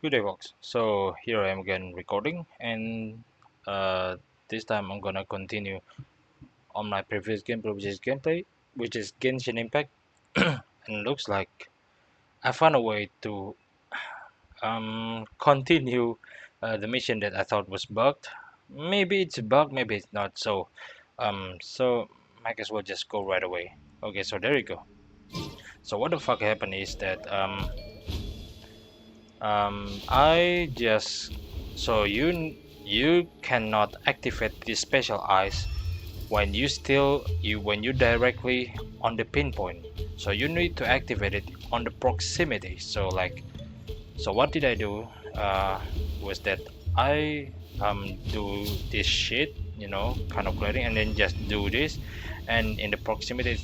Good day, folks. So here I am again recording, and this time I'm gonna continue on my previous gameplay, which is Genshin Impact. And looks like I found a way to continue the mission that I thought was bugged. Maybe it's a bug, maybe it's not. So might as well just go right away. Okay, so there you go. So what the fuck happened is that I just so you cannot activate the special eyes when you directly on the pinpoint. So you need to activate it on the proximity. So what did I do? Was that I do this shit, kind of gliding, and then just do this, and in the proximity,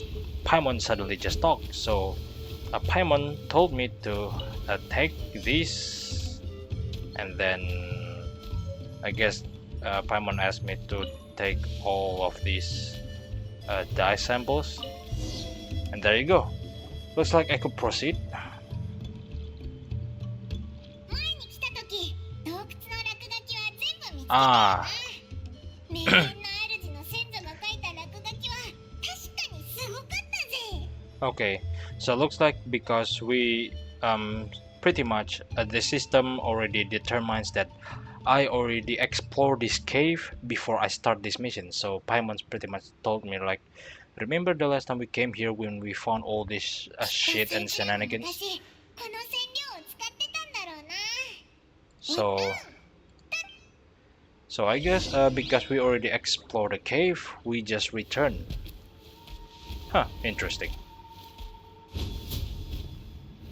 Paimon suddenly just talked. So Paimon told me to take this, and then I guess Paimon asked me to take all of these dye samples, and there you go. Looks like I could proceed. Ah, okay. So looks like because we pretty much the system already determines that I already explored this cave before I start this mission. So Paimon's pretty much told me like, remember the last time we came here when we found all this shit and shenanigans? So, so I guess because we already explored the cave, we just return. Huh, interesting.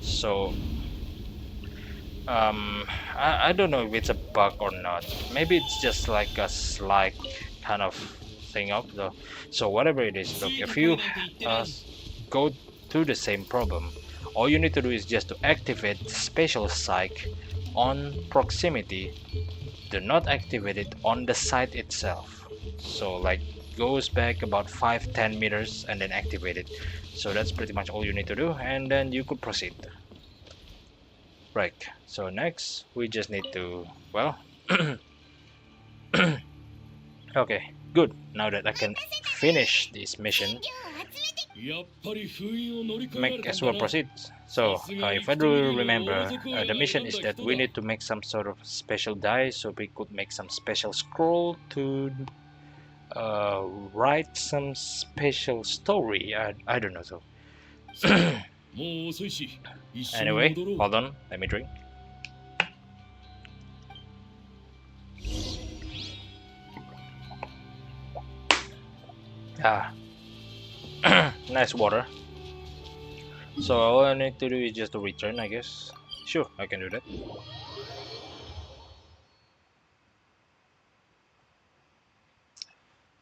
So, I don't know if it's a bug or not. Maybe it's just like a slight kind of thing up though. So whatever it is, look, if you go through the same problem, all you need to do is just to activate special psych on proximity. Do not activate it on the site itself. So like goes back about 5-10 meters and then activate it. So that's pretty much all you need to do, and then you could proceed. Right, so next we just need to, well, okay, good. Now that I can finish this mission, make as well proceed. So if I do remember, the mission is that we need to make some sort of special die, so we could make some special scroll to write some special story. I don't know. So anyway, hold on, let me drink. Ah, nice water. So all I need to do is just to return, I guess. Sure, I can do that.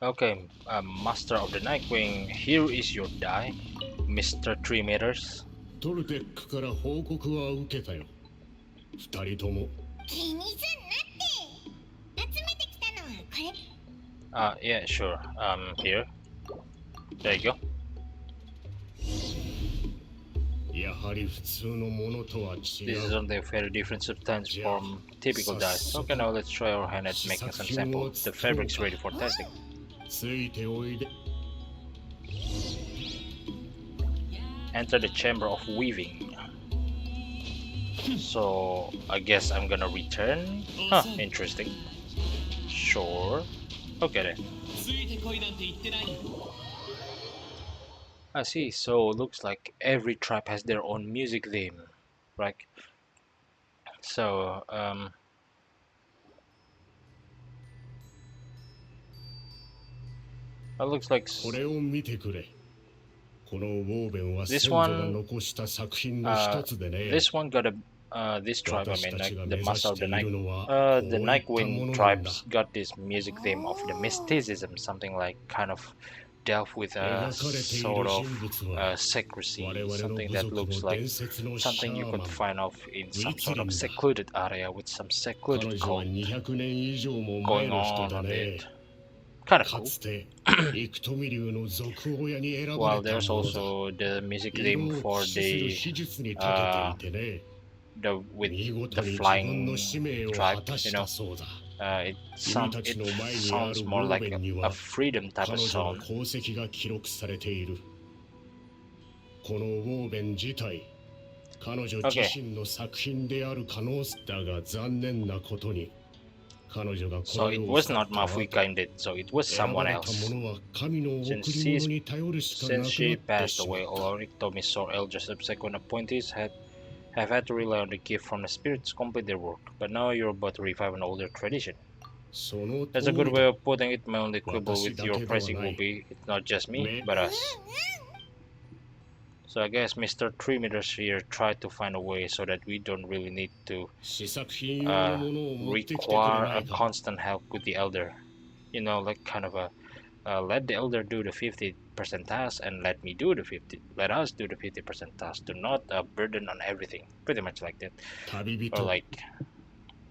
Okay, Master of the Nightwing, here is your die, Mr. 3 meters. トルテックから報告は受けたよ。二人とも。気にすんなって。集めてきたのはこれ。Yeah, sure. Here. There you go. やはり普通のものとは違う。This is something very different substance from typical dyes. Okay, now let's try our hand at making some samples. The fabric's ready for testing. ついておいで。Enter the chamber of weaving. So I guess I'm gonna return. Huh, interesting. Sure. Okay then. I see. So looks like every tribe has their own music theme, right? So it looks like this one got a this tribe, I mean, like the Master of the Nightwind tribes got this music theme of the mysticism, something like kind of delve with a sort of secrecy, something that looks like something you could find off in some sort of secluded area with some secluded cult going on it. Kind of cool. Well, there's also the music theme for the with the flying tribe, you know. It sounds more like a freedom type of song. このウォーベン自体彼女自身の作品である可能性だが残念なことに So it was not Mafuika indeed, so it was someone else. Since she passed away, all Tomi's elder subsequent appointees have had to rely on the gift from the spirits to complete their work. But now you're about to revive an older tradition. That's a good way of putting it. My only quibble with your phrasing will be it's not just me, but us. So I guess Mr. 3 meters here tried to find a way so that we don't really need to require a constant help with the elder. You know, like kind of a let the elder do the 50% task and let us do the 50% task. Do not burden on everything. Pretty much like that. Or like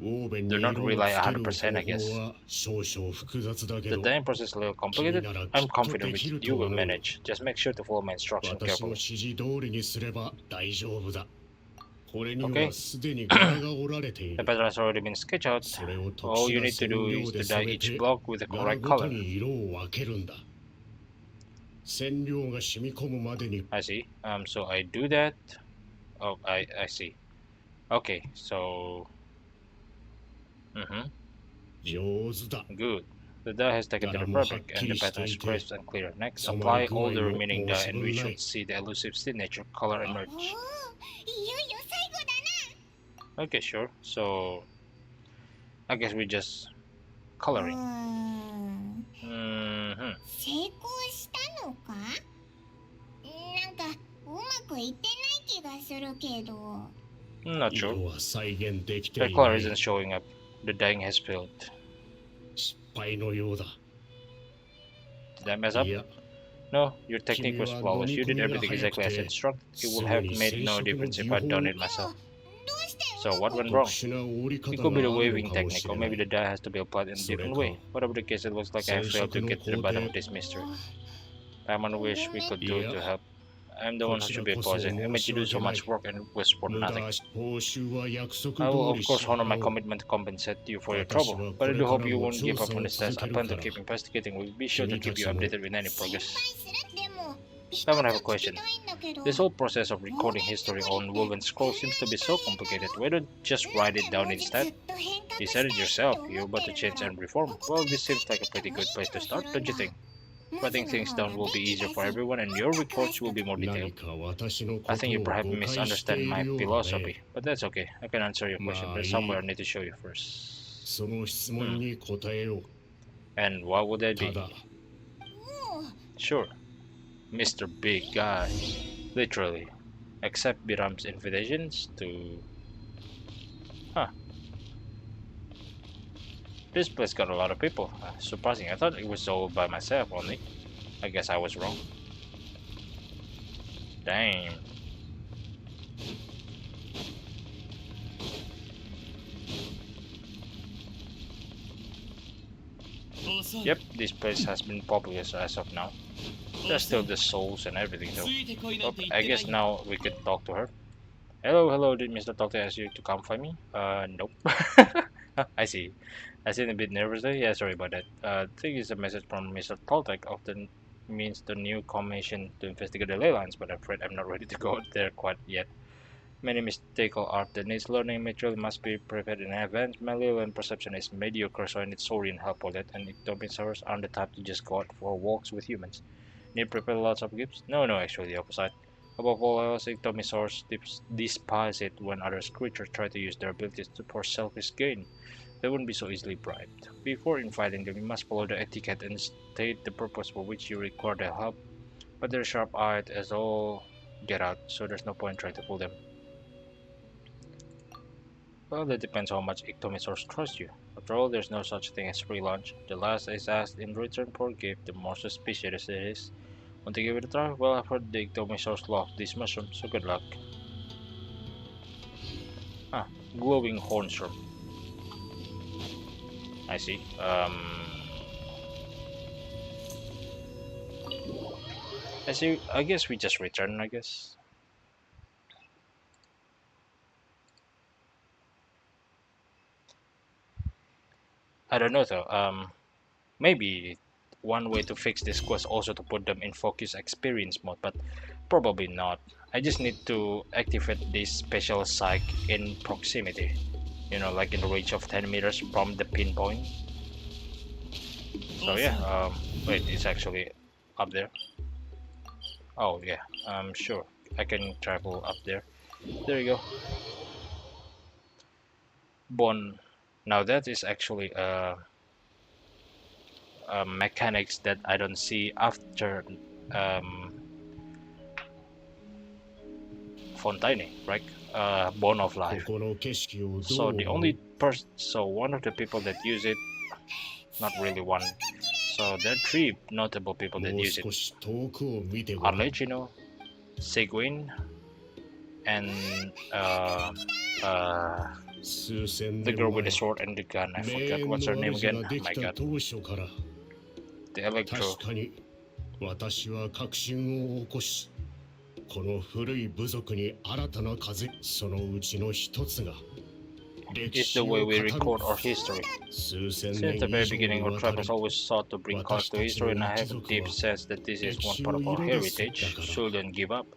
do not rely 100%, I guess. The dying process is a little complicated. I'm confident you will manage. Just make sure to follow my instruction carefully. Okay. The pattern has already been sketched out. All you need to do is to dye each block with the correct color. I see. So I do that. Oh, I see. Okay, so good. The dye has taken to the fabric and the pattern is crisp and clear. Next, apply all the remaining dye and we should see the elusive signature color emerge. Okay, sure. So I guess we just coloring. Not sure. The color isn't showing up. The dyeing has failed. Did I mess up? No, your technique was flawless. You did everything exactly as instructed. It would have made no difference if I'd done it myself. So what went wrong? It could be the waving technique, or maybe the dye has to be applied in a different way. Whatever the case, it looks like I failed to get to the bottom of this mystery. I wish we could do to help. I'm the one who should be apologizing. I made you do so much work and it was for nothing. I will of course honor my commitment to compensate you for your trouble, but I do hope you won't give up on this test. I plan to keep investigating. We'll be sure to keep you updated with any progress. I have a question. This whole process of recording history on woven scrolls seems to be so complicated. Why don't you just write it down instead? You said it yourself, you're about to change and reform. Well, this seems like a pretty good place to start, don't you think? Writing things down will be easier for everyone and your reports will be more detailed. I think you perhaps misunderstand my philosophy, but that's okay. I can answer your question. There's somewhere I need to show you first. And what would that be? Sure. Mr. Big Guy. Literally. Accept Biram's invitations to... Huh. This place got a lot of people. Surprising. I thought it was all by myself only. I guess I was wrong. Damn. Yep, this place has been popular as of now. There's still the souls and everything though. Oh, I guess now we could talk to her. Hello, did Mr. Toltec ask you to come find me? Nope. I see. I seem a bit nervous there. Yeah, sorry about that. I think it's a message from Mr. Toltec often means the new commission to investigate the ley lines, but I'm afraid I'm not ready to go there quite yet. Many mystical art that needs learning material must be prepared in advance. My ley line perception is mediocre, so I need Saurian help for that, and Ectopisaurs aren't the type to just go out for walks with humans. Need prepare lots of gifts? No, actually the opposite. Above all else, Ectopisaurs despise it when other creatures try to use their abilities for selfish gain. They wouldn't be so easily bribed. Before inviting them, you must follow the etiquette and state the purpose for which you require their help. But they're sharp-eyed as all get out, so there's no point trying to fool them. Well, that depends how much Ectomisaurs trust you. After all, there's no such thing as free lunch. The less is asked in return for a gift, the more suspicious it is. Want to give it a try? Well, I've heard the Ectomisaurs love these mushrooms, so good luck. Ah, glowing horn shroom. I see. I guess we just return, I guess. I don't know though. Maybe one way to fix this was also to put them in focus experience mode, but probably not. I just need to activate this special psych in proximity, you know, like in the range of 10 meters from the pinpoint. So yeah, wait, it's actually up there. Oh yeah, sure, I can travel up there. There you go. Bone. Now that is actually mechanics that I don't see after um, Fontaine, right? Bone of Life. So the only person, so one of the people that use it, not really one. So there are three notable people that use it: Arlecchino, Seguin, and the girl with the sword and the gun. I forgot what's her name again. Oh my god. The Electro. 私は確信を起こし、この古い部族に新たな風、そのうちの一つが It's the way we record our history. Since the very beginning, our tribe has always sought to bring collective history, and I have a deep sense that this is one part of our heritage. Shouldn't give up.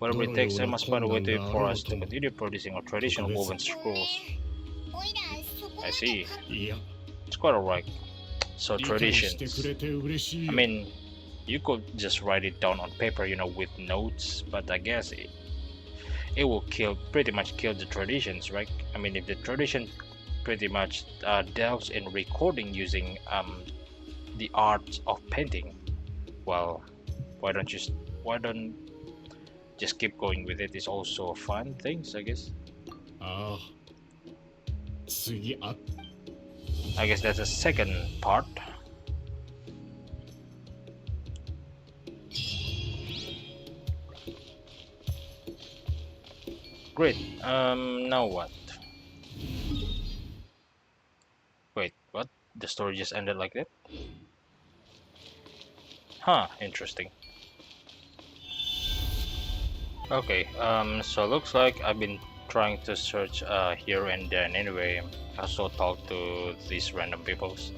Whatever it takes, I must find a way to it for us to continue producing our traditional woven scrolls. I see. It's quite alright. So traditions. I mean, you could just write it down on paper, you know, with notes, but I guess it will pretty much kill the traditions, right? I mean, if the tradition pretty much delves in recording using the art of painting, well, why don't just keep going with it? It's also a fun things, I guess. I guess that's the second part. Great. Now what? Wait, what? The story just ended like that? Huh, interesting. Okay, so looks like I've been trying to search here and there, and anyway, I also talk to these random peoples.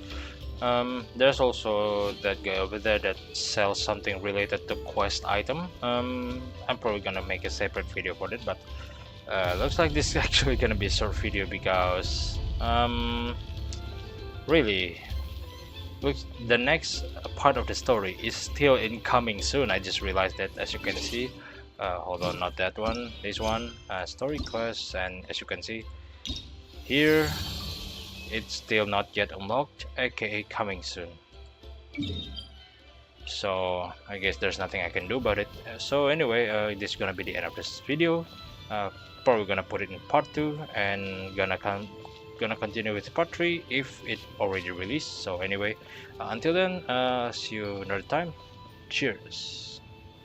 There's also that guy over there that sells something related to quest item. I'm probably gonna make a separate video for it, but looks like this is actually gonna be a short video because really, looks the next part of the story is still incoming soon. I just realized that, as you can see. Hold on, not that one, this one, story quest, and as you can see here, it's still not yet unlocked, aka coming soon. So I guess there's nothing I can do about it. So anyway, this is gonna be the end of this video. Probably gonna put it in part 2 and gonna continue with part 3 if it already released. So anyway, until then, see you another time. Cheers.